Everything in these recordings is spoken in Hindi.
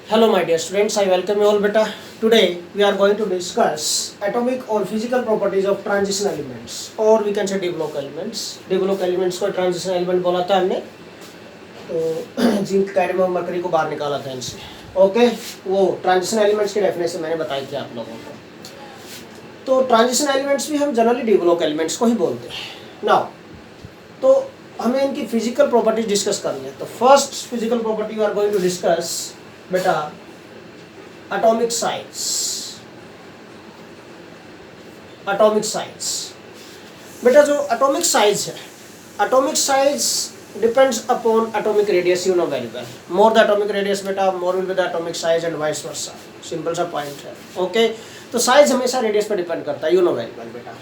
Hello my dear students, I welcome you all beta. Today we are going to discuss atomic or physical properties of transition elements or we can say developed elements. Developed elements को transition element बोला था हमने, तो जिंक कैडमियम और मरकरी को बाहर निकाला था इनसे. ओके, वो ट्रांजिशन एलिमेंट्स की डेफिनेशन मैंने बताई थी आप लोगों को. तो ट्रांजिशन एलिमेंट्स भी हम जनरली डेवलप एलिमेंट्स को ही बोलते हैं. नाउ तो हमें इनकी फिजिकल प्रॉपर्टीज डिस्कस करनी है. तो first physical property we are going to discuss बेटा एटॉमिक साइज. एटॉमिक साइज बेटा जो एटॉमिक साइज है, atomic size depends upon atomic radius. You know very well, more the atomic radius बेटा more will be the atomic size and vice versa. Simple सा पॉइंट है. ओके, तो साइज हमेशा रेडियस पर डिपेंड करता है. यू नो वेरी वेल बेटा.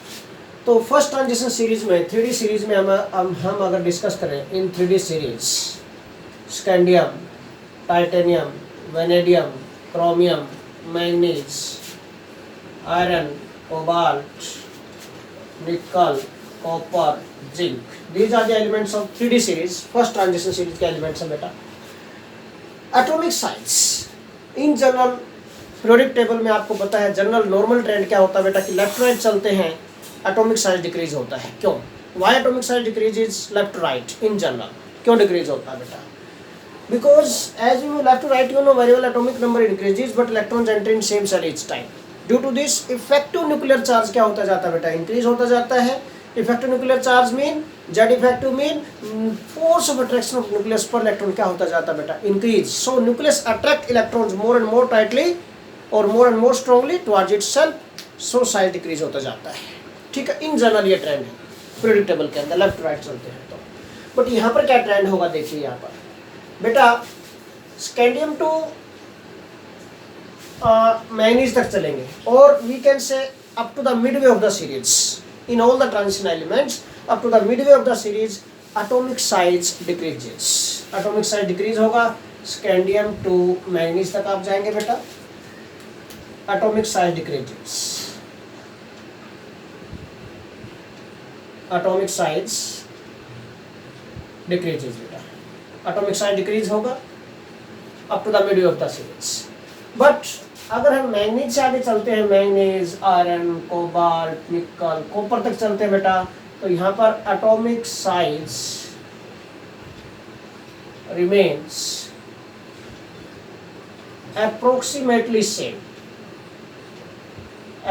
तो फर्स्ट ट्रांजिशन सीरीज में 3D सीरीज में हम अगर डिस्कस करें in 3D series, scandium, titanium, vanadium, chromium, manganese, iron, cobalt, nickel, copper, zinc. These are the elements of 3D series. First transition series के एलिमेंट्स हैं बेटा. Atomic size in general periodic table में आपको पता है जनरल नॉर्मल ट्रेंड क्या होता है बेटा कि लेफ्ट राइट चलते हैं, एटॉमिक साइज डिक्रीज होता है. क्यों? Why atomic size decrease is left right in general. क्यों डिक्रीज होता है बेटा? Because as you left to right you know very well atomic number increases but electrons enter in same cell each time. Due to this effective nuclear charge क्या होता जाता है बेटा? इंक्रीज होता जाता है. Effective nuclear charge mean Z effective mean force of attraction of nucleus पर इलेक्ट्रॉन क्या होता जाता है बेटा? Increase. So nucleus attract electrons more and more tightly और more and more strongly towards itself. So size decrease होता जाता है. ठीक है, इन जनरल ये ट्रेंड है पीरियोडिक टेबल के अंदर लेफ्ट राइट चलते हैं. तो बट यहाँ पर क्या ट्रेंड होगा देखिए. यहाँ पर बेटा स्कैंडियम टू मैंगनीज तक चलेंगे और we can say up to the midway of the series in all the transition elements. Up to the midway of the series atomic size decreases. Atomic size decrease होगा. स्कैंडियम टू मैंगनीज तक आप जाएंगे बेटा, atomic size decreases. Atomic size decreases बेटा. एटॉमिक साइज डिक्रीज होगा up to the midway of the series. But अगर हम मैंगनीज से आगे चलते हैं, manganese, iron, cobalt, nickel, copper तक चलते हैं बेटा, तो यहाँ पर atomic size remains approximately same.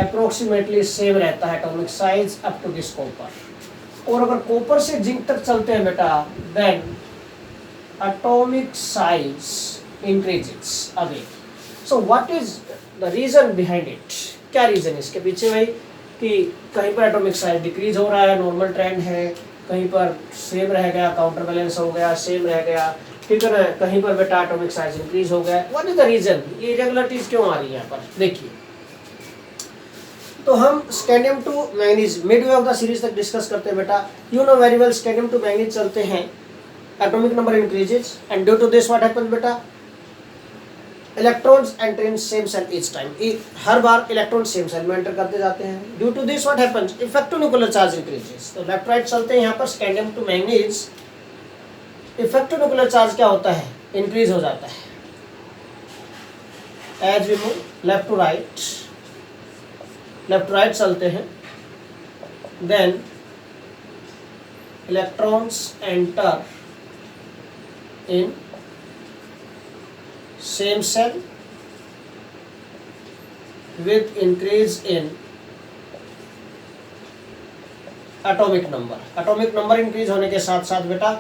Approximately same रहता है atomic size up to this copper. और अगर कॉपर से जिंक तक चलते हैं बेटा then atomic size increases again. So what is the reason behind it? क्या रीजन इसके पीछे भाई कि कहीं पर एटॉमिक साइज डिक्रीज हो रहा है, नॉर्मल ट्रेंड है, कहीं पर सेम रह गया, काउंटर बैलेंस हो गया, सेम रह गया, ठीक है ना, कहीं पर बेटा एटॉमिक साइज इंक्रीज हो गया. What is the reason? ये इरेगुलरिटीज क्यों आ रही है यहाँ पर? देखिए, तो हम scandium to manganese midway of the series तक डिस्कस करते हैं बेटा. You know very well scandium to manganese चलते हैं, atomic number increases and due to this what happens बेटा? Electrons enter in same cell each time. हर बार इलेक्ट्रॉन सेम सेल में एंटर करते जाते हैं. Due to this what happens? Effective nuclear charge increases. तो लेफ्ट राइट चलते हैं यहाँ पर scandium to manganese. Effective nuclear charge क्या होता है? इंक्रीज हो जाता है. As we move left to right, left right चलते हैं, then electrons enter in same cell with increase in atomic number. Atomic number increase होने के साथ साथ बेटा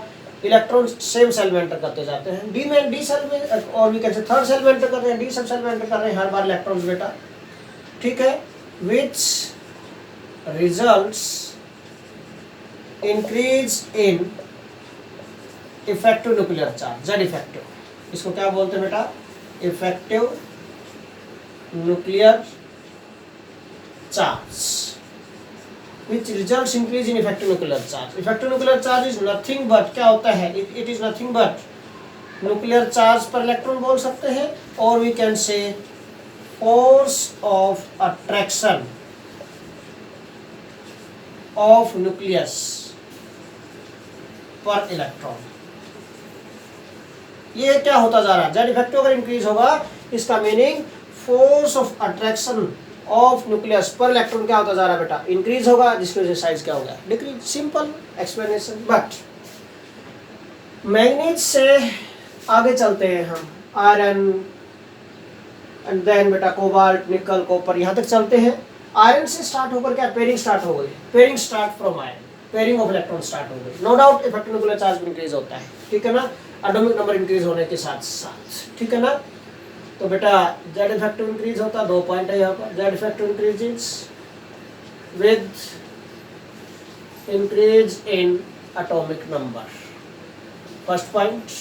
इलेक्ट्रॉन सेम सेल में एंटर करते जाते हैं. डी सेल में और भी कैसे थर्ड सेल में एंटर कर रहे हैं, डी सब सेल में एंटर कर रहे हैं हर बार इलेक्ट्रॉन्स बेटा. ठीक है, which results increase in effective nuclear charge, Z effective. इसको क्या बोलते हैं बेटा? Effective nuclear charge which results increase in effective nuclear charge. Effective nuclear charge is nothing but क्या होता है? It is nothing but nuclear charge पर इलेक्ट्रॉन बोल सकते हैं और we can say force of attraction of nucleus per electron. ये क्या होता जा रहा है, जेड इफेक्टिव अगर इंक्रीज होगा इसका meaning force of attraction of nucleus पर इलेक्ट्रॉन क्या होता जा रहा है बेटा, इंक्रीज होगा, जिसकी वजह से साइज क्या होगा, decrease. Simple explanation. But manganese से आगे चलते हैं हम, आयरन एंड देन बेटा कोबाल्ट, निकल, कॉपर, यहाँ तक चलते हैं। आयरन से स्टार्ट होकर क्या पेयरिंग स्टार्ट हो गई, pairing start from iron, pairing of electron start हो गई। No doubt effective nuclear charge increase होता है, ठीक है ना, एटॉमिक नंबर इंक्रीज होने के साथ साथ, ठीक है ना। तो बेटा जेड इफेक्टिव इंक्रीज होता, 2 पॉइंट है यहाँ पर, Z effective increases with increase in atomic number. First point,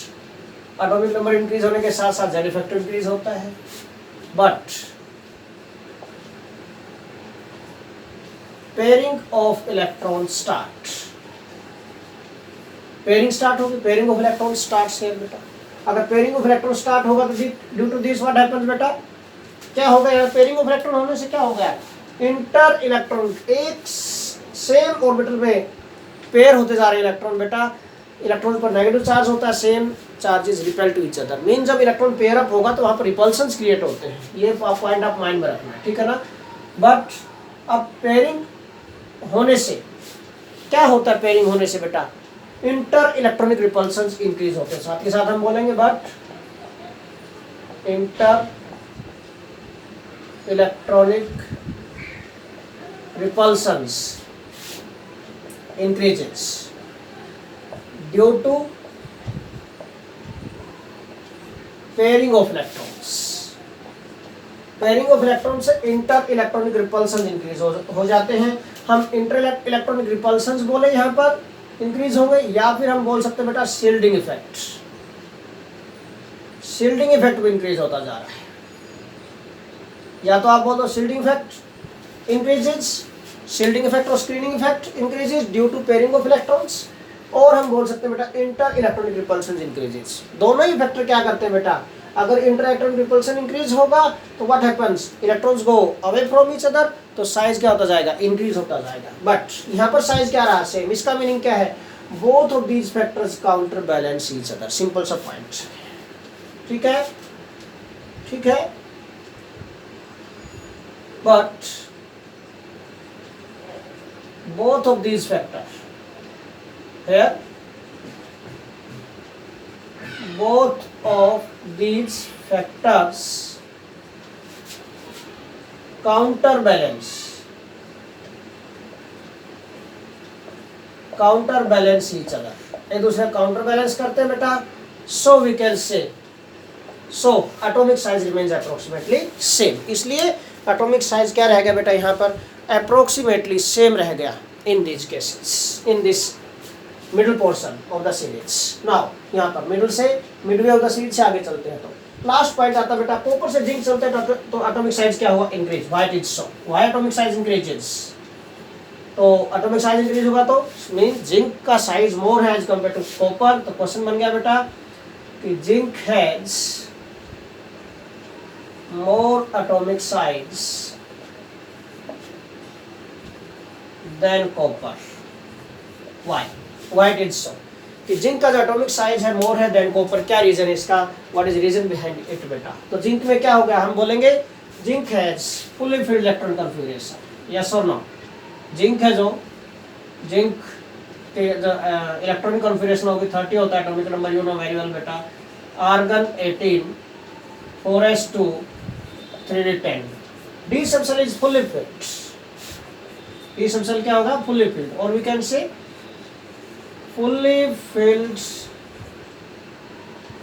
atomic number increase होने के साथ साथ जेड इफेक्टिव इंक्रीज होता है। But pairing of electron start, pairing start होगी, pairing of electron starts here बेटा। अगर पेयरिंग ऑफ इलेक्ट्रॉन स्टार्ट होगा तो due to this what happens बेटा, क्या होगा यार, पेयरिंग ऑफ इलेक्ट्रॉन होने से क्या होगा, इंटर इलेक्ट्रॉन एक सेम ऑर्बिटल में पेयर होते जा रहे हैं इलेक्ट्रॉन बेटा। इलेक्ट्रॉन पर नेगेटिव चार्ज होता है, same charges repel to each other, mean जब इलेक्ट्रॉन पेयर अप होगा तो वहां पर रिपल्शंस क्रिएट होते हैं, ये पॉइंट आप माइंड में रखना है, ठीक है ना। बट अब पेयरिंग होने से क्या होता है, पेयरिंग होने से बेटा इंटर इलेक्ट्रॉनिक रिपल्शंस इंक्रीज होते हैं, साथ के साथ हम बोलेंगे but inter electronic repulsions increases due to pairing of electrons। Pairing of electron से इंटर इलेक्ट्रॉनिक रिपल्शन इंक्रीज हो जाते हैं। हम इंटर इलेक्ट्रॉनिक रिपल्शन बोले यहाँ पर इंक्रीज हो गए, या फिर हम बोल सकते हैं बेटा शील्डिंग इफेक्ट, शील्डिंग इफेक्ट भी इंक्रीज होता जा रहा है। या तो आप बोल दो shielding effect increases, shielding effect और screening effect increases due to pairing of electrons, और हम बोल सकते हैं बेटा इंटर इलेक्ट्रॉनिक रिपल्शन इंक्रीजेज। दोनों ही फैक्टर क्या करते हैं बेटा, अगर इंटर इलेक्ट्रॉनिक रिपल्शन इंक्रीज होगा तो what happens, electrons go away from each other, तो साइज क्या होता जाएगा, इंक्रीज होता जाएगा। बट यहाँ पर साइज क्या रहा, सेम। इसका मीनिंग क्या है, both of these factors counter balance each other, simple सा पॉइंट, ठीक है, ठीक है। But both of these factors here, both of these factors counterbalance each other, एक दूसरे काउंटर बैलेंस करते हैं बेटा। so we can say, so atomic size remains approximately same, इसलिए atomic size क्या रह गया बेटा यहाँ पर, approximately same रह गया in these cases, in this middle portion of the series। now यहाँ पर मिडल से मिडवे ऑफ द सीरीज से आगे चलते हैं, तो लास्ट पॉइंट आता है बेटा, कॉपर से जिंक चलते हैं तो एटॉमिक साइज क्या हुआ, increase. Why it is so, why atomic size increases, तो एटॉमिक साइज इंक्रीज होगा तो मीन जिंक का साइज मोर है एज कंपेयर टू कॉपर। तो क्वेश्चन बन गया बेटा कि zinc has more atomic size than copper. Why, why it is सो, कि जिंक का जो एटॉमिक साइज है मोर है देन कॉपर, क्या रीजन है इसका, what is reason behind it बेटा। तो जिंक में क्या हो गया, हम बोलेंगे zinc has fully filled electron configuration, yes और नो। जिंक है जो जिंक के इलेक्ट्रॉनिक कन्फिगरेशन होगी 30 होता है, atomic number you know very well बेटा। Argon 18, 4s2, 3d10, d subshell is fully filled, d subshell क्या होगा, फुली फिल्ड, और we can say fully filled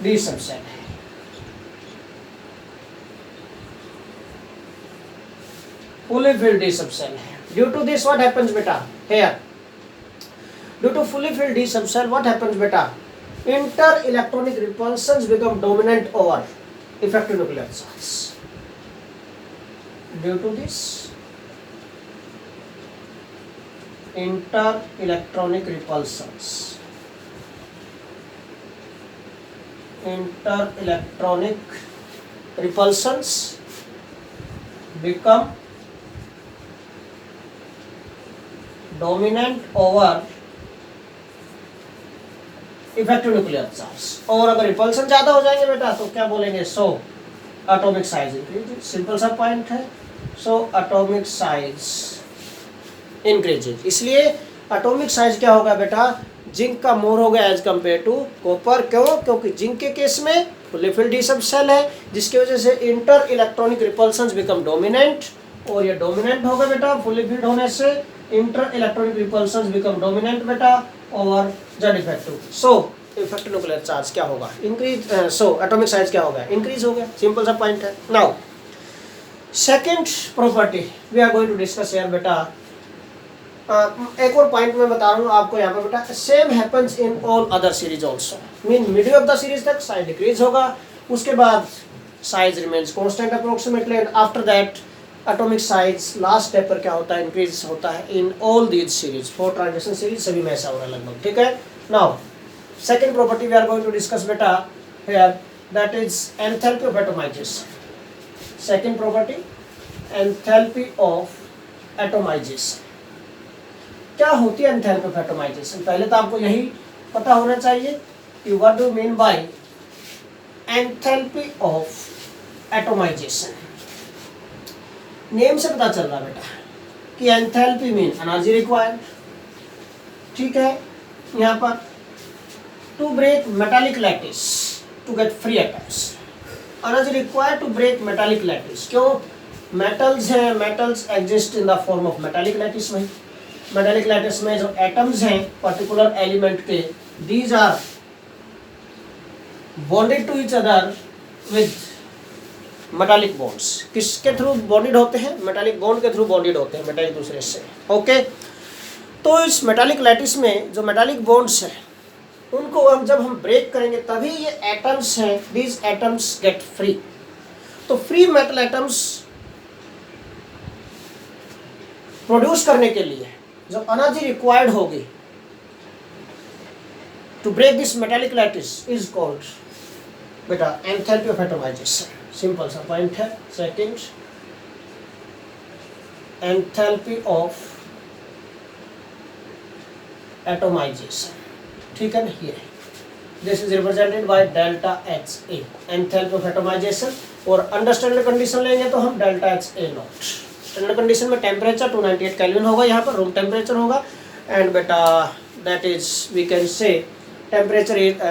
D subcell, fully filled D subcell है। Due to this what happens beta here, due to fully filled D subcell what happens beta, inter electronic repulsions become dominant over effective nuclear charge। Due to this inter electronic repulsions, inter electronic repulsions become dominant over effective nuclear charge. और अगर रिपल्सन ज्यादा हो जाएंगे बेटा तो क्या बोलेंगे, so atomic size increase. Simple सा पॉइंट है, सो एटॉमिक साइज इंक्रीजेज। इसलिए एटॉमिक साइज क्या होगा बेटा, जिंक का मोर होगा एज कंपेयर टू कॉपर। क्यों? क्योंकि जिंक के केस में फुली फिल्ड डी सब सेल है, जिसकी वजह से इंटर इलेक्ट्रॉनिक रिपल्सन्स बिकम डोमिनेंट, और ये डोमिनेंट होगा बेटा फुली फिल्ड होने से, इंटर इलेक्ट्रॉनिक रिपल्सन्स बिकम डोमिनेंट बेटा, और Z effective. So effective nuclear charge क्या होगा, इंक्रीज। सो एटॉमिक साइज क्या होगा, इंक्रीज हो गया। सिंपल सा पॉइंट है। Now second property we are going to discuss here बेटा। एक और पॉइंट मैं बता रहा हूँ आपको यहाँ पर बेटा, same happens in all other series also. Mean middle of the series तक साइज डिक्रीज होगा, उसके बाद size remains constant approximately, and after that atomic size last step पर क्या होता है, इंक्रीज होता है in all these series. 4 transition series सभी में ऐसा हो रहा है लगभग, ठीक है। Now second property we are going to discuss बेटा here, that is enthalpy of atomisation. Second property, enthalpy of atomization. क्या होती है एंथैल्पी ऑफ एटोमाइजेशन? पहले तो आपको यही पता होना चाहिए कि what do mean by enthalpy of atomisation. Name से पता चल रहा बेटा कि एंथैल्पी मीन एनर्जी रिक्वायर्ड, ठीक है। यहाँ पर to break metallic lattice to get free atoms, energy required to break metallic lattice. क्यों? मेटल्स हैं, metals exist in the form of metallic lattice में। मेटालिक लैटिस में जो एटम्स हैं पर्टिकुलर एलिमेंट के, these are bonded to each other with metallic bonds. किसके थ्रू बॉन्डेड होते हैं? मेटालिक बॉन्ड के थ्रू बॉन्डेड होते हैं मेटल एक दूसरे से, ओके। तो इस मेटालिक लैटिस में जो मेटालिक बॉन्ड्स हैं उनको जब हम ब्रेक करेंगे तभी ये एटम्स हैं, दीज एटम्स गेट फ्री। तो फ्री मेटल एटम्स प्रोड्यूस करने के लिए जो एनर्जी रिक्वायर्ड होगी to break this metallic lattice is called बेटा एंथैल्पी ऑफ एटोमाइजेशन। सिंपल सा पॉइंट है। सेकंड, एंथैल्पी ऑफ एटोमाइजेशन, ठीक है ना। ये this is represented by delta H A, enthalpy of atomization. और अंडर स्टैंडर्ड कंडीशन लेंगे तो हम delta H A naught. Standard condition में टेम्परेचर 298 केल्विन होगा, यहाँ पर रूम टेम्परेचर होगा, एंड बेटा that is we can say temperature is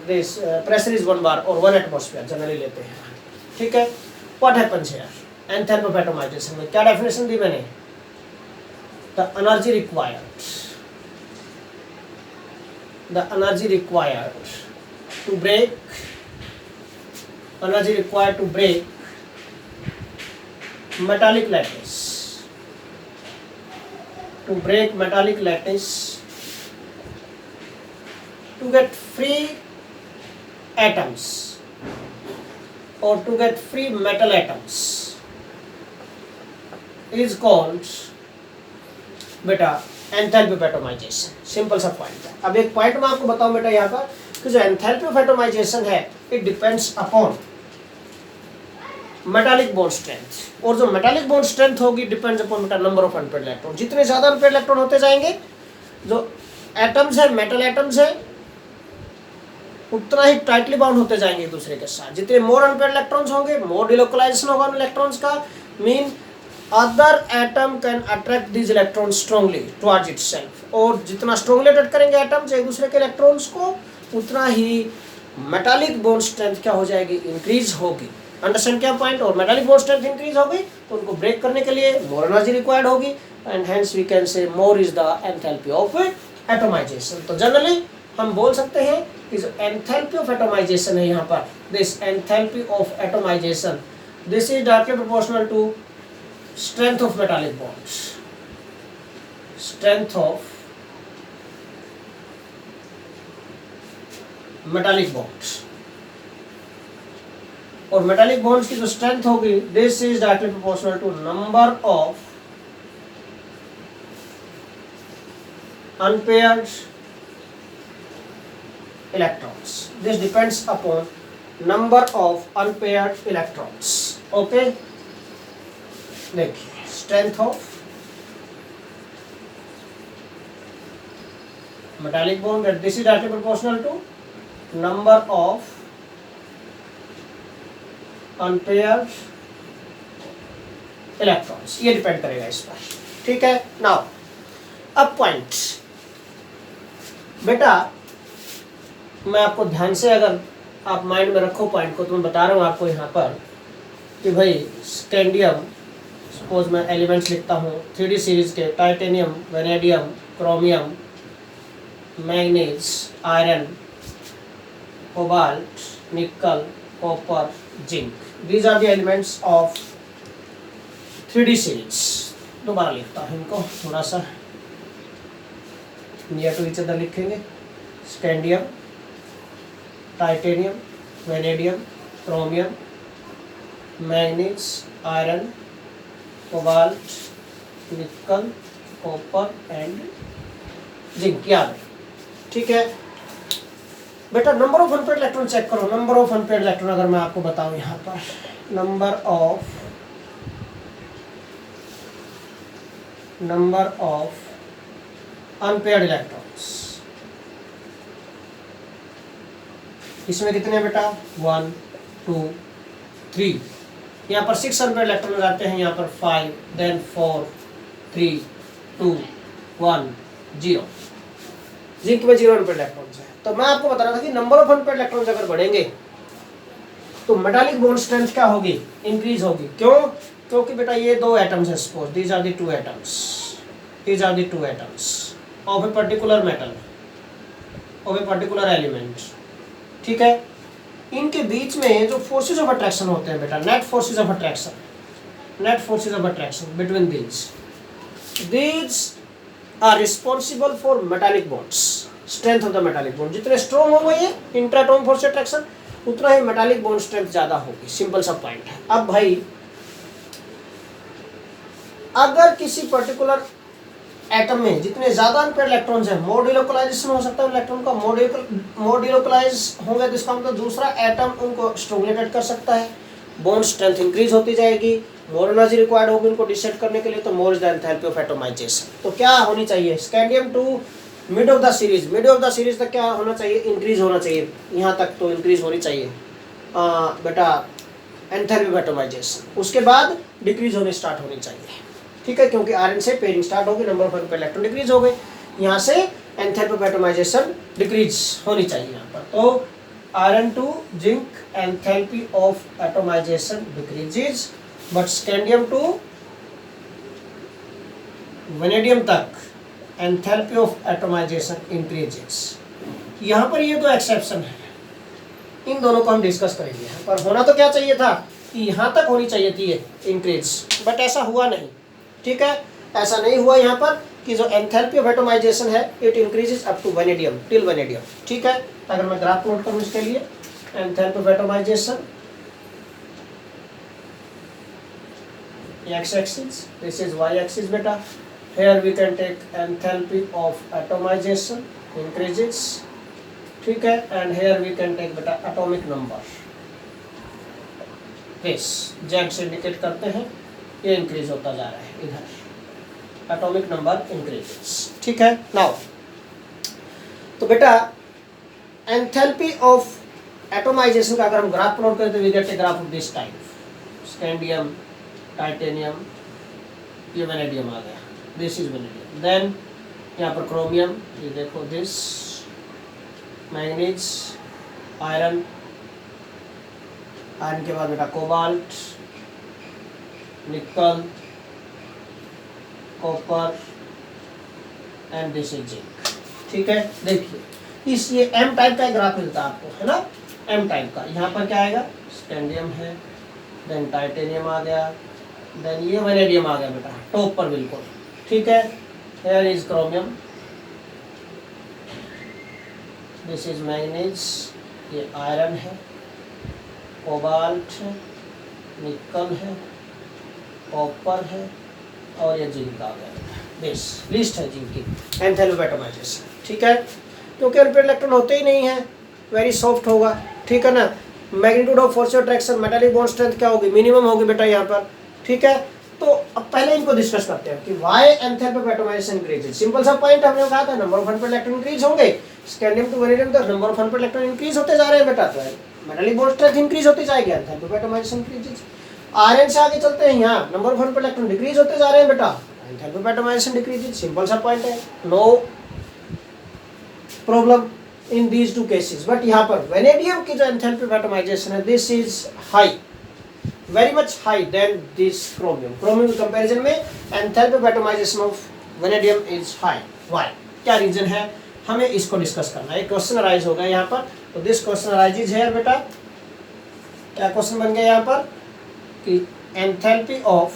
this pressure is 1 bar और 1 एटमॉस्फेयर जनरली लेते हैं, ठीक है। What happens here, enthalpy of atomization में क्या डेफिनेशन दी मैंने, the energy required, the energy required to break, energy required to break metallic lattice, to break metallic lattice to get free atoms or to get free metal atoms is called बेटा एंथैल्पी ऑफ एटोमाइजेशन। सिंपल सा पॉइंट है। अब एक पॉइंट मैं आपको बताऊं बेटा यहाँ पर कि जो एंथैल्पी ऑफ एटोमाइजेशन है it depends upon metallic bond strength, और जो मेटालिक बॉन्ड स्ट्रेंथ होगी depends upon number of unpaired electron. जितने ज्यादा अनपेयर्ड इलेक्ट्रॉन होते जाएंगे, जो एटम्स है मेटल एटम्स है उतना ही टाइटली बाउंड होते जाएंगे एक दूसरे के साथ। जितने मोर अनपेयर्ड इलेक्ट्रॉन्स होंगे मोर डिलोकलाइजेशन होगा उन इलेक्ट्रॉन्स का, mean other atom can attract this electron strongly towards itself. और जितना स्ट्रांगली अट्रैक्ट करेंगे एटम्स एक दूसरे के इलेक्ट्रॉन्स को, उतना ही मेटालिक बॉन्ड स्ट्रेंथ क्या हो जाएगी, इंक्रीज होगी। अंडरस्टैंड क्या पॉइंट। और मेटालिक बॉन्ड स्ट्रेंथ इंक्रीज होगी तो उनको ब्रेक करने के लिए मोर एनर्जी रिक्वायर्ड होगी, and hence we can say more is the enthalpy of atomization. तो जनरली हम बोल सकते हैं कि जो एंथैल्पी ऑफ एटोमाइजेशन है यहाँ पर, this enthalpy of atomization this is directly proportional to strength of metallic bonds, strength of metallic bonds. और मेटालिक बॉन्ड्स की जो स्ट्रेंथ होगी this is directly proportional to number of unpaired electrons. This depends upon number of unpaired electrons, okay. देखिए strength of metallic bond, this is directly proportional to number of unpaired electrons, ये डिपेंड करेगा इस पर। ठीक है, नाउ अब पॉइंट बेटा, मैं आपको ध्यान से, अगर आप माइंड में रखो पॉइंट को, तो मैं बता रहा हूँ आपको यहाँ पर कि भाई स्कैंडियम, सपोज मैं एलिमेंट्स लिखता हूँ 3D सीरीज के, titanium, vanadium, chromium, manganese, iron, cobalt, nickel, copper, zinc, these are the elements of 3D series. दोबारा लिखता हूँ इनको, थोड़ा सा नियर टू ईच अदर लिखेंगे। Scandium, titanium, vanadium, chromium, manganese, iron, cobalt, nickel, copper and zinc, याद है। ठीक है बेटा, number of unpaired electron check करो। नंबर ऑफ अनपेयर्ड इलेक्ट्रॉन अगर मैं आपको बताऊं यहाँ पर, नंबर ऑफ अनपेयर्ड इलेक्ट्रॉन्स, इसमें कितने बेटा, 1 2 3, यहाँ पर 6 अनपेयर्ड इलेक्ट्रॉन आते हैं, यहाँ पर 5, देन 4 3 2 1 0। जिंक में 0 अनपेयर्ड इलेक्ट्रॉन्स है। तो मैं आपको बता रहा था कि नंबर ऑफ अनपेयर्ड इलेक्ट्रॉन्स अगर बढ़ेंगे तो मेटालिक बॉन्ड स्ट्रेंथ क्या होगी, इंक्रीज होगी। क्यों? क्योंकि बेटा ये दो एटम्स है, suppose these are the two atoms of a particular metal, of a particular element. ठीक है, इनके बीच में जो फोर्सेज ऑफ अट्रैक्शन होते हैं बेटा, net forces of attraction between these are responsible for metallic bonds, strength of the metallic bond. जितने स्ट्रॉन्ग होंगे ये इंट्राटॉमिक फोर्स अट्रैक्शन, उतना ही मेटालिक बॉन्ड स्ट्रेंथ ज्यादा होगी। सिंपल सा पॉइंट है। अब भाई अगर किसी पर्टिकुलर एटम में जितने ज्यादा अनपेयर्ड इलेक्ट्रॉन्स हैं, मोर डिलोकलाइजेशन हो सकता है इलेक्ट्रॉन का, मोर डिलोकलाइज होंगे तो इसका मतलब दूसरा एटम उनको स्ट्रोंगलेटेड कर सकता है, बॉन्ड स्ट्रेंथ इंक्रीज होती जाएगी, मोर एनर्जी रिक्वायर्ड होगी उनको डिसेट करने के लिए, तो more is the enthalpy of atomization. तो क्या होनी चाहिए, scandium to mid of the series तक क्या होना चाहिए, इंक्रीज होना चाहिए, यहाँ तक तो इंक्रीज होनी चाहिए बेटा एंथैल्पी ऑफ एटोमाइजेशन। उसके बाद डिक्रीज होनी स्टार्ट होनी चाहिए। ठीक है, क्योंकि आयरन से पेयरिंग स्टार्ट होगी, number of unpaired electron decrease हो गए, यहाँ से एंथैल्पी ऑफ एटोमाइजेशन डिक्रीज होनी चाहिए यहाँ पर। तो iron to zinc enthalpy of atomization decreases, but scandium to vanadium तक एंथैल्पी ऑफ एटोमाइजेशन इंक्रीजेस। यहाँ पर ये दो एक्सेप्शन है, इन दोनों को हम डिस्कस करेंगे। यहाँ पर होना तो क्या चाहिए था कि यहाँ तक होनी चाहिए थी ये इंक्रीज, बट ऐसा हुआ नहीं। ठीक है, ऐसा नहीं हुआ यहाँ पर कि जो एंथैल्पी ऑफ एटोमाइजेशन है it increases up to vanadium, till vanadium. ठीक है, अगर मैं ग्राफ प्लॉट करूँ इसके लिए, enthalpy of atomization x axis, this is y axis beta. Here we can take enthalpy of atomization increases, ठीक है, and here we can take beta atomic number, this z से इंडिकेट करते हैं, ये इंक्रीज होता जा रहा है इधर, एटॉमिक नंबर इंक्रीजेस। ठीक है, नाउ तो बेटा एंथैल्पी ऑफ एटोमाइजेशन का अगर हम ग्राफ प्लॉट करें तो we get a graph of this type, scandium, titanium, ये वेनेडियम आ गया, दिस इज वेनेडियम। देन यहाँ पर क्रोमियम, ये देखो दिस, मैग्नीज, आयरन, आयरन के बाद बेटा cobalt, nickel, copper and this is zinc. ठीक है, देखिए इस ये एम टाइप का ग्राफ मिलता है आपको, है ना, एम टाइप का। यहाँ पर क्या आएगा, स्कैंडियम है, देन टाइटेनियम आ गया, देन ये वेनेडियम आ गया बेटा टॉप पर बिल्कुल। ठीक है, here is chromium, this is manganese, ये आयरन है, कोबाल्ट है, निकल है, कॉपर है और ये जिंक आ गया। दिस लिस्ट है जिंक की एंथैल्पी ऑफ एटोमाइजेशन। ठीक है, क्योंकि अनपेयर्ड इलेक्ट्रॉन होते ही नहीं है, वेरी सॉफ्ट होगा। ठीक है ना, magnitude of force of attraction, metallic bond strength क्या होगी, मिनिमम होगी बेटा यहाँ पर। ठीक है, तो अब पहले इनको डिस्कस करते हैं कि why enthalpy of atomization increases. Simple सा पॉइंट हमने कहा था, number of unpaired electron increase होंगे, स्कैंडियम टू वैनेडियम तक number of unpaired electron increase होते जा रहे हैं बेटा, तो मेटालिक बॉन्ड स्ट्रेंथ इंक्रीज होती जाएगी, enthalpy of atomization increases. Iron से आगे चलते हैं, यहाँ number of unpaired electron decrease होते जा रहे हैं बेटा, enthalpy of atomization decreases. Simple सा पॉइंट है, no problem in these two cases. But यहाँ पर वेनेडियम की जो एंथैल्पी ऑफ एटमाइजेशन है, this is high, very much high than this chromium. Chromium के कंपैरिजन में enthalpy of atomization of vanadium is high. Why, क्या रीजन है, हमें इसको डिस्कस करना है। एक क्वेश्चन अराइज होगा यहाँ पर, तो दिस क्वेश्चन अराइजेज हियर बेटा। क्या क्वेश्चन बन गया यहाँ पर कि enthalpy of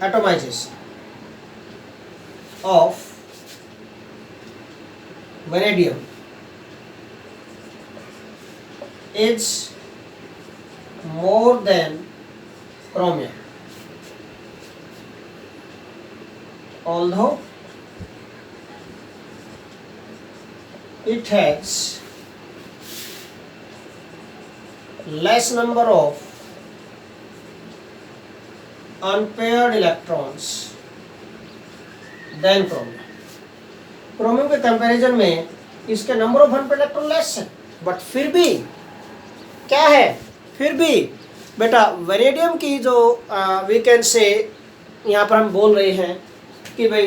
atomization of vanadium is more than chromium, although it has less number of unpaired electrons than chromium। Chromium के कंपैरिजन में इसके number of unpaired electron less है, बट फिर भी क्या है, फिर भी बेटा वेनेडियम की जो वी कैन से यहाँ पर हम बोल रहे हैं कि भाई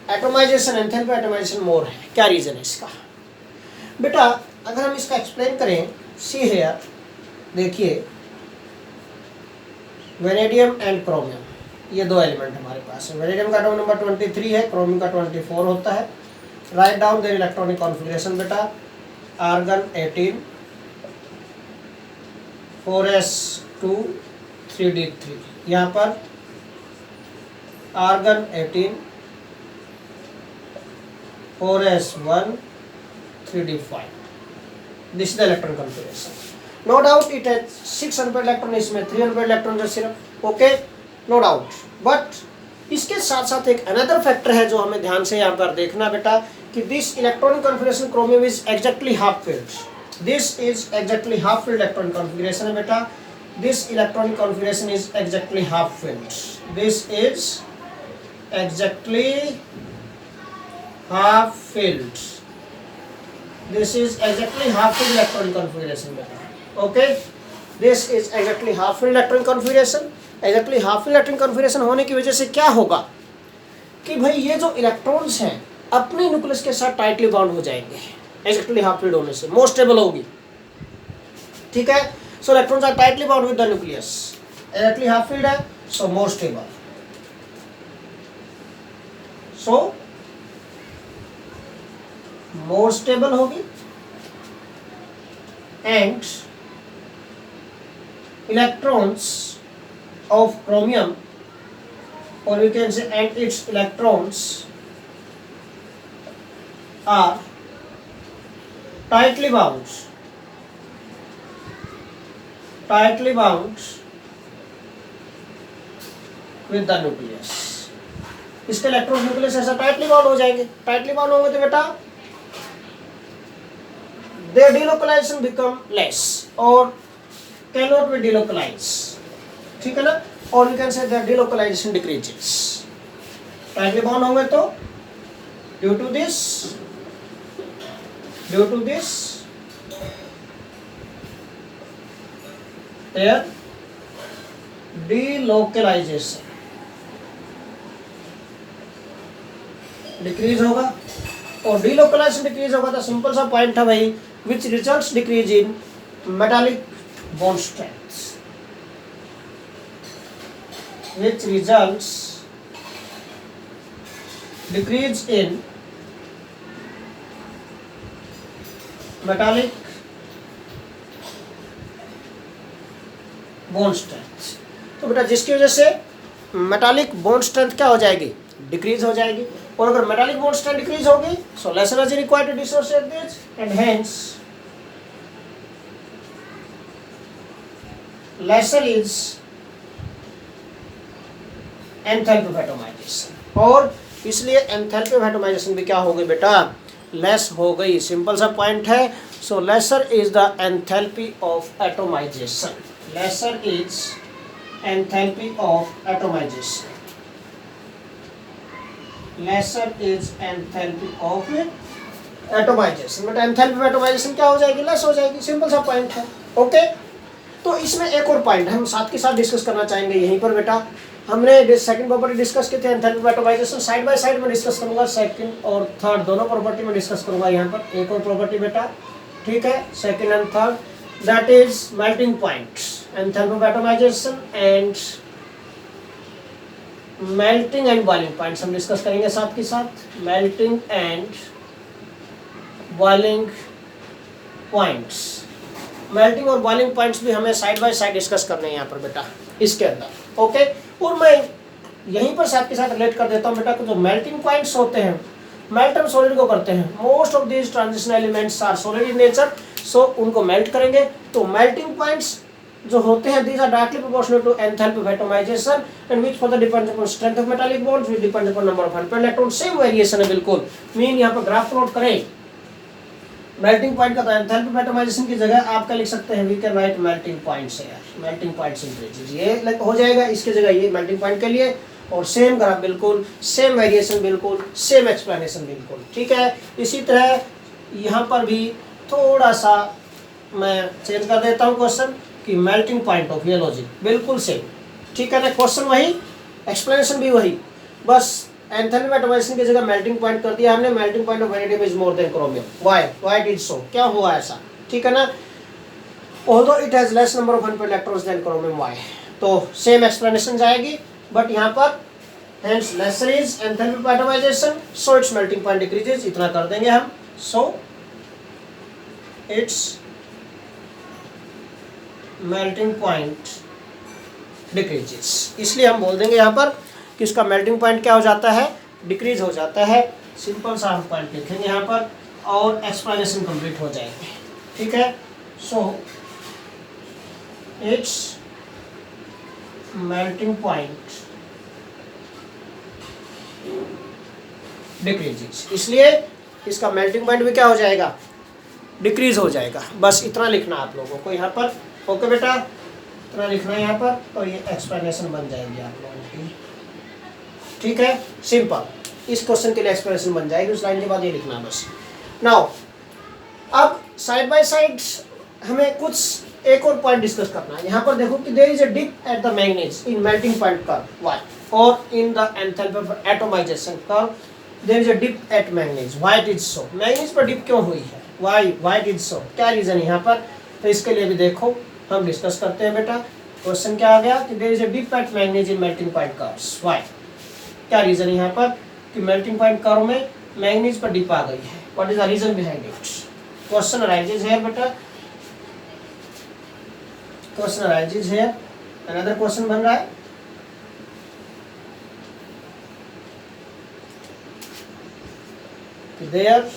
एटमाइजेशन, एंथैल्पी एटमाइजेशन मोर है। क्या रीज़न है इसका बेटा, अगर हम इसका एक्सप्लेन करें, सी हियर, देखिए वेनेडियम एंड क्रोमियम, ये दो एलिमेंट हमारे पास है। वेनेडियम का एटॉमिक नंबर 23 है, क्रोमियम का 24 होता है। Write down their electronic configuration बेटा, आर्गन 18 4s2 3d3, यहाँ पर argon 18 4s1 3d5, this is the electron configuration. No doubt it has 6 unpaired electron, इसमें 3 अनपेयर्ड इलेक्ट्रॉन है सिर्फ, ओके, नो डाउट। बट इसके साथ साथ एक अनदर फैक्टर है जो हमें ध्यान से यहाँ पर देखना बेटा, कि this electronic configuration chromium is exactly half filled. This is exactly half filled electronic configuration है बेटा, this electronic configuration is exactly half filled, this is exactly half filled, this is exactly half filled electronic configuration बेटा, okay, this is exactly half filled electronic configuration. Exactly half filled electronic configuration होने की वजह से क्या होगा कि भाई ये जो इलेक्ट्रॉन्स हैं अपने न्यूक्लियस के साथ टाइटली बाउंड हो जाएंगे, एग्जैक्टली हाफ फिल्ड होने से मोर स्टेबल होगी, ठीक है। So electrons are tightly bound with the nucleus, exactly half filled है, so more stable, so more stable होगी and electrons of chromium, or we can say and its electrons are tightly bound with the nucleus। इसके इलेक्ट्रॉन न्यूक्लियस ऐसा टाइटली बाउंड हो जाएंगे, टाइटली बाउंड होंगे तो बेटा their delocalization become less or cannot be delocalized, ठीक है ना, और you can say that delocalization decreases। Tightly bound होंगे तो due to this their delocalization decrease होगा, और delocalization डिक्रीज होगा तो सिंपल सा पॉइंट है भाई, which results decrease in metallic bond strength, which results decrease in metallic bond strength। तो बेटा जिसकी वजह से मेटालिक बॉन्ड स्ट्रेंथ क्या हो जाएगी, डिक्रीज हो जाएगी, और अगर मेटालिक बॉन्ड स्ट्रेंथ डिक्रीज होगी so less energy required to dissociate this and hence lesser is enthalpy of atomization, और इसलिए एंथैल्पी ऑफ एटमाइजेशन भी क्या हो गई बेटा, लेस हो गई। सिंपल सा पॉइंट है, so lesser is the enthalpy of atomization, lesser is enthalpy of atomization. Lesser is enthalpy of atomization. But enthalpy of atomization क्या हो जाएगी? लेस हो जाएगी. सिंपल सा पॉइंट है. ओके, तो इसमें एक और पॉइंट हम साथ के साथ डिस्कस करना चाहेंगे यहीं पर बेटा. हमने सेकंड प्रॉपर्टी डिस्कस की थी enthalpy of atomisation. Side by side में डिस्कस करूंगा. सेकंड और थर्ड दोनों प्रॉपर्टी में डिस्कस करूंगा. यहाँ पर एक और प्रॉपर्टी बेटा, ठीक है, second and third, that is melting point, enthalpy of atomisation and melting and boiling points हम डिस्कस करेंगे साथ के साथ. Melting and boiling points, melting और बॉइलिंग पॉइंट्स भी हमें साइड बाय साइड डिस्कस करने हैं यहाँ पर बेटा इसके अंदर. ओके, और मैं यहीं पर साथ के साथ रिलेट कर देता हूँ बेटा कि जो मेल्टिंग पॉइंट्स होते हैं, मेल्ट हम सॉलिड को करते हैं. Most of these transition elements are solid in nature, so उनको मेल्ट करेंगे. तो मेल्टिंग पॉइंट्स जो होते हैं, these are directly proportional to enthalpy of atomization and which further depends upon strength of metallic bonds, which depends upon number of unpaired electrons. Same variation है बिल्कुल. मीन यहाँ पर ग्राफ प्लॉट करें मेल्टिंग पॉइंट का, तो एंथैल्पी ऑफ एटोमाइजेशन की जगह आप क्या लिख सकते हैं? We can write melting points है यार, मेल्टिंग पॉइंट्स इंक्रीजेज, ये हो जाएगा. इसकी जगह ये मेल्टिंग पॉइंट के लिए, और सेम ग्राफ बिल्कुल, सेम वेरिएशन बिल्कुल, सेम एक्सप्लेनेशन बिल्कुल, ठीक है. इसी तरह यहाँ पर भी थोड़ा सा मैं चेंज कर देता हूँ क्वेश्चन कि मेल्टिंग पॉइंट ऑफ, ये लॉजिक बिल्कुल सेम, ठीक है ना. क्वेश्चन वही, एक्सप्लेनेशन भी वही, बस एंथैल्पी ऑफ एटोमाइजेशन की जगह मेल्टिंग पॉइंट कर दिया हमने. Melting point of vanadium is more than chromium. Why it is so? क्या हुआ ऐसा, ठीक है ना. Although it has less number of unpaired electrons than chromium, why? तो सेम एक्सप्लेनेशन जाएगी, बट यहाँ पर hence lesser is enthalpy of atomization, so its melting point decreases. इतना कर देंगे हम. So its melting point decreases. इसलिए हम बोल देंगे यहाँ पर कि इसका मेल्टिंग पॉइंट क्या हो जाता है? डिक्रीज हो जाता है. सिंपल सा हम पॉइंट लिखेंगे यहाँ पर और एक्सप्लेनेशन कंप्लीट हो जाएगी, ठीक है. सो इट्स मेल्टिंग पॉइंट डिक्रीजेस. इसलिए इसका मेल्टिंग पॉइंट भी क्या हो जाएगा? डिक्रीज हो जाएगा. बस इतना लिखना आप लोगों को यहाँ पर. ओके बेटा, इतना लिखना है यहाँ पर, तो ये एक्सप्लेनेशन बन जाएगी आप लोगों की, ठीक है. सिंपल, इस क्वेश्चन के लिए एक्सप्लेनेशन बन जाएगी. उस लाइन के बाद ये लिखना है बस. नाउ अब साइड बाय साइड हमें कुछ एक और पॉइंट डिस्कस करना है. यहाँ पर देखो कि there is a dip at the manganese in melting point curve, why? और in the enthalpy of atomization curve there is a dip at manganese. Why it is so? Manganese पर डिप क्यों हुई है? Why it is so? क्या रीजन है यहाँ पर? तो इसके लिए भी देखो हम डिस्कस करते हैं बेटा. क्वेश्चन क्या आ गया कि there is a dip at manganese in melting point curves. Why? क्या रीजन है यहाँ पर कि मेल्टिंग पॉइंट कर्व में मैग्नीज पर डिप आ गई है? What is the reason behind it? Question arises here बेटा, question arises here. Another question बन रहा है. There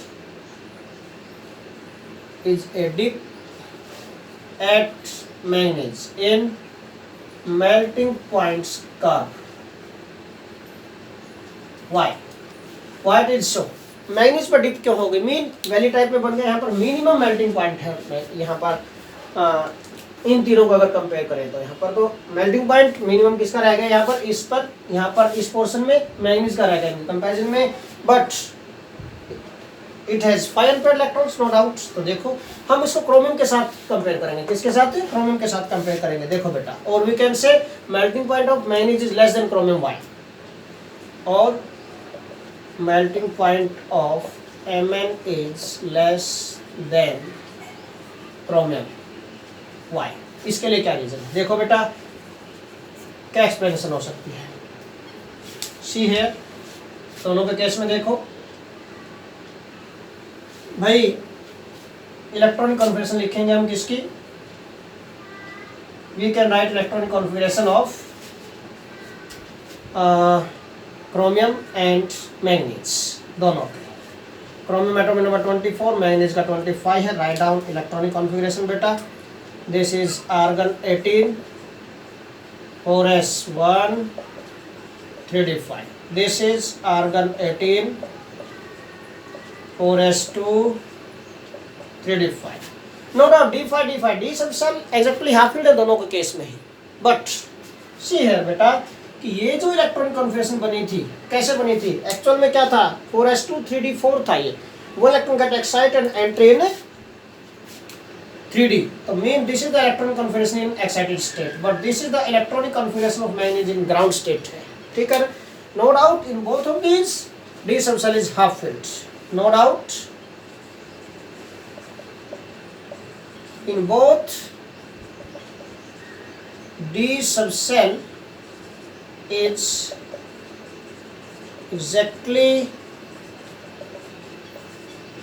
is a dip at manganese in melting points curve. Why it is so? Manganese पर डिप क्यों हो गई? मीन वैली टाइप में बन गया. यहाँ पर मिनिमम मेल्टिंग पॉइंट है यहाँ पर इन तीनों को अगर कंपेयर करें तो यहाँ पर तो मेल्टिंग पॉइंट मिनिमम किसका रह गया? यहाँ पर यहाँ पर इस पोर्शन में मैग्नीज का रह गया कंपेरिजन में. But it has 5 unpaired electrons, no doubt. तो देखो हम इसको क्रोमियम के साथ कंपेयर करेंगे. किसके साथ? क्रोमियम के साथ कंपेयर करेंगे. देखो बेटा, और we can say melting point of manganese is less than chromium. Why? और melting point of Mn is less than chromium. Why? इसके लिए क्या रीजन? देखो बेटा क्या एक्सप्लेनेशन हो सकती है. सी है दोनों के केस में देखो भाई, इलेक्ट्रॉनिक कॉन्फ़िगरेशन लिखेंगे हम किसकी? We can write electronic configuration of chromium and manganese, दोनों के. क्रोमियम एटॉम नंबर 24, मैग्नीज का 25 है. राइट डाउन इलेक्ट्रॉनिक कॉन्फ़िगरेशन बेटा. This is argon 18 4s1 3d5. This is argon 18 4s2 3d5. No doubt d5 d subshell exactly half filled है दोनों के केस में ही. बट सी है बेटा कि ये जो इलेक्ट्रॉनिक कॉन्फ़िगरेशन बनी थी कैसे बनी थी, एक्चुअल में क्या था 4s2 3d4 था ये, वो electron get excited and entry in 3d. तो mean this is the electronic configuration in excited state, but this is the electronic configuration of manganese in ground state है, ठीक है. No doubt in both of these d subcell is half filled, no doubt in both d subcell is exactly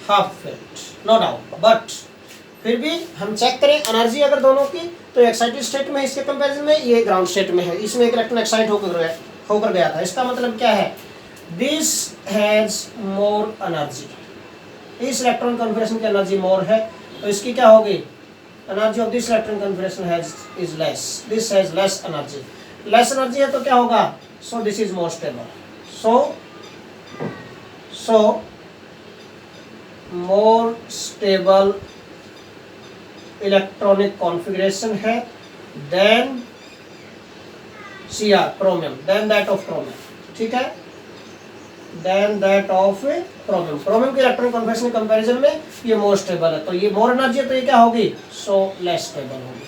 half filled, no doubt. But फिर भी हम चेक करें एनर्जी अगर दोनों की, तो एक्साइटेड स्टेट में इसके कंपैरिजन में ये ग्राउंड स्टेट में है, इसमें एक इलेक्ट्रॉन एक्साइट होकर गया था. इसका मतलब क्या है, दिस हैज मोर एनर्जी, इस इलेक्ट्रॉन कॉन्फ़िगरेशन की एनर्जी मोर है, तो इसकी क्या होगी, energy of this electron configuration is less, this has less energy. Less energy है तो क्या होगा, so this is more stable, so more stable electronic configuration है than Cr chromium, than that of chromium, ठीक है, than that of chromium. Chromium के इलेक्ट्रॉनिक कॉन्फ़िगरेशन के कंपैरिजन में ये मोर स्टेबल है, तो ये मोर एनर्जी है तो ये क्या होगी, सो लेस स्टेबल होगी.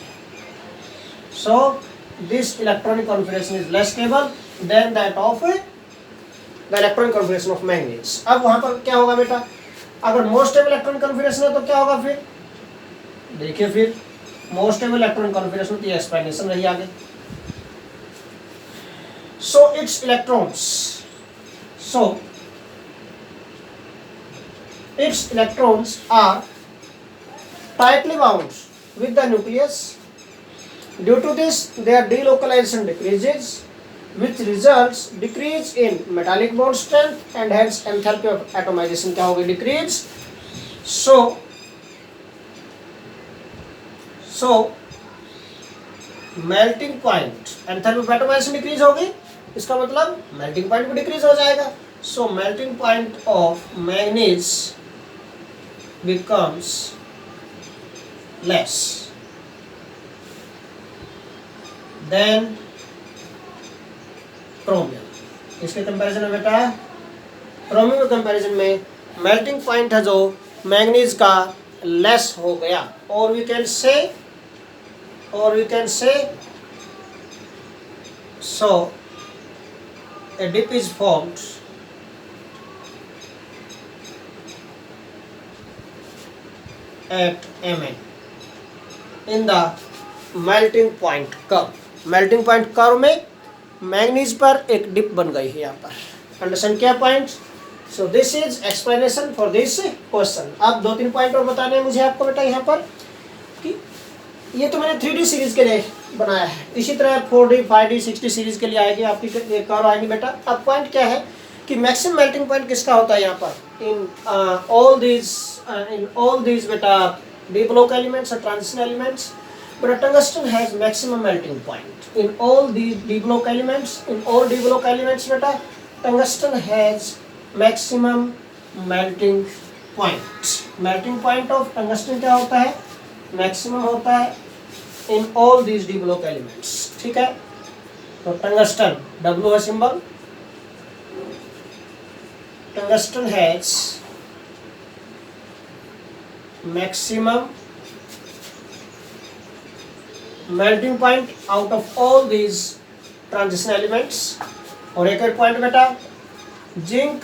So this electronic configuration is less stable then that of the electronic configuration of manganese. अब वहां पर क्या होगा बेटा, अगर मोर स्टेबल इलेक्ट्रॉनिक कॉन्फ़िगरेशन है तो क्या होगा, फिर देखिए फिर मोर स्टेबल इलेक्ट्रॉनिक कॉन्फ़िगरेशन की एक्सप्लेनेशन रही आगे. So its electrons are tightly bound with the nucleus. Due to this, their delocalization decreases, which results decrease in metallic bond strength and hence enthalpy of atomization क्या होगी, decrease. So melting point, enthalpy of atomization decrease होगी, इसका मतलब मेल्टिंग पॉइंट भी डिक्रीज हो जाएगा. So melting point of manganese becomes less than chromium. इसके कंपैरिजन में बेटा क्रोमियम के कंपैरिजन में मेल्टिंग पॉइंट है जो मैंगनीज का लेस हो गया, और we can say so a dip is formed at Mn in the melting point curve. melting point curve में मैंगनीज पर एक डिप बन गई है यहाँ पर. अंडरस्टैंड क्या point. So this is explanation for this question. अब 2-3 पॉइंट और बताने हैं मुझे आपको बेटा यहाँ पर कि ये तो मैंने 3D सीरीज के लिए बनाया है, इसी तरह 4D 5D 6D सीरीज के लिए आएगी आपकी कर्व आएगी बेटा. अब पॉइंट क्या है कि मैक्सिमम मेल्टिंग पॉइंट किसका होता है यहाँ पर, इन ऑल दीज बेटा डी ब्लॉक एलिमेंट्स और transition elements. But tungsten has maximum melting point in all these D block elements. In all D block elements बेटा tungsten has maximum melting point. Melting point of tungsten क्या होता है, मैक्सिमम होता है in all these D block elements, ठीक है. तो टंगस्टन W है symbol, tungsten has maximum melting point out of all these transition elements. और एक और पॉइंट बेटा zinc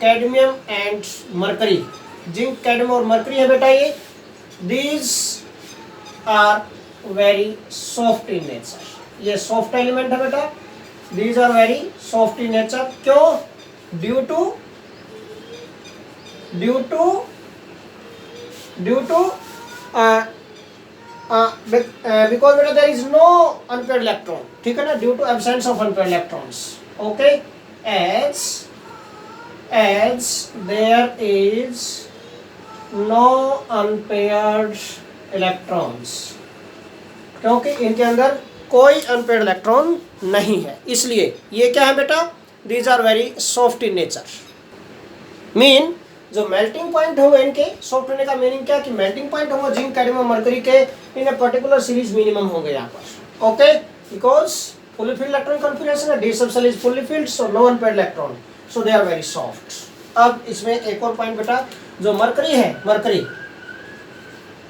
cadmium and mercury. Zinc cadmium और मरकरी है बेटा, ये these are very soft in nature. ये soft element है बेटा, these are very soft in nature. क्यों, due to because बेटा there is no unpaired electron, ठीक है ना, due to absence of unpaired electrons. Okay, as there is no unpaired electrons, क्योंकि इनके अंदर कोई अनपेयर्ड इलेक्ट्रॉन नहीं है, इसलिए ये क्या है बेटा, these are very soft in nature. Mean जो मेल्टिंग पॉइंट होगा इनके सॉफ्ट होने का मीनिंग क्या, कि मेल्टिंग पॉइंट होगा जिंक कैडमियम मरकरी के इन ए पर्टिकुलर सीरीज मिनिमम होंगे यहाँ पर. Okay, because fully filled electron configuration है, d sub cell is fully filled, so no unpaired electron, so they are very soft. अब इसमें एक और पॉइंट बेटा, जो मरकरी है,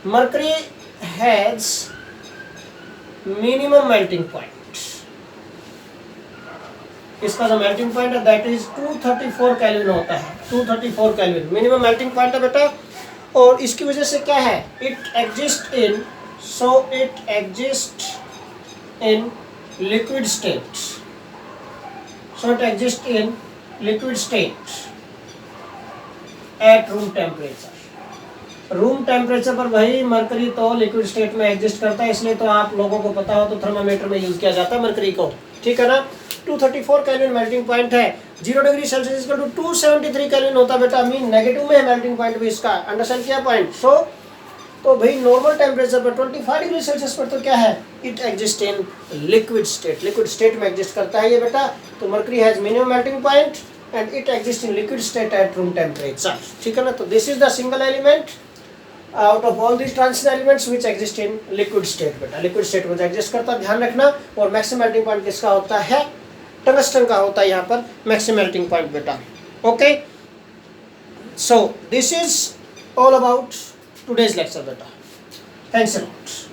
mercury has minimum melting point, इसका जो मेल्टिंग पॉइंट है दैट इज 234 केल्विन होता है, 234 केल्विन मिनिमम मेल्टिंग पॉइंट है बेटा। और इसकी वजह से क्या है, it exist in, so it exist in liquid state, so it exist in liquid state at room temperature. Room temperature पर भाई मरकरी तो लिक्विड स्टेट में एग्जिस्ट करता है, इसलिए तो आप लोगों को पता हो तो थर्मामीटर में यूज किया जाता है मरकरी को, ठीक है ना। 234 केल्विन मेल्टिंग पॉइंट है, 0 degree Celsius equal to 273 kelvin होता है बेटा, मीन नेगेटिव में है मेल्टिंग पॉइंट भी इसका, अंडरस्टैंड किया पॉइंट। सो तो भाई नॉर्मल टेम्परेचर पर 25 डिग्री सेल्सियस पर तो क्या है, it exist in liquid state, liquid state में एग्जिस्ट करता है ये बेटा। तो mercury has minimum melting point and it exist in liquid state at room temperature, ठीक है ना। तो this is the single element out of all these transition elements which exist in liquid state बेटा, लिक्विड स्टेट में एग्जिस्ट करता है, ध्यान रखना। और मैक्सिमम मेल्टिंग पॉइंट किसका होता है, टंगस्टन का होता है यहाँ पर मैक्सिमम मेल्टिंग पॉइंट बेटा, okay. So this is all about today's lecture बेटा, थैंक्स अ लॉट।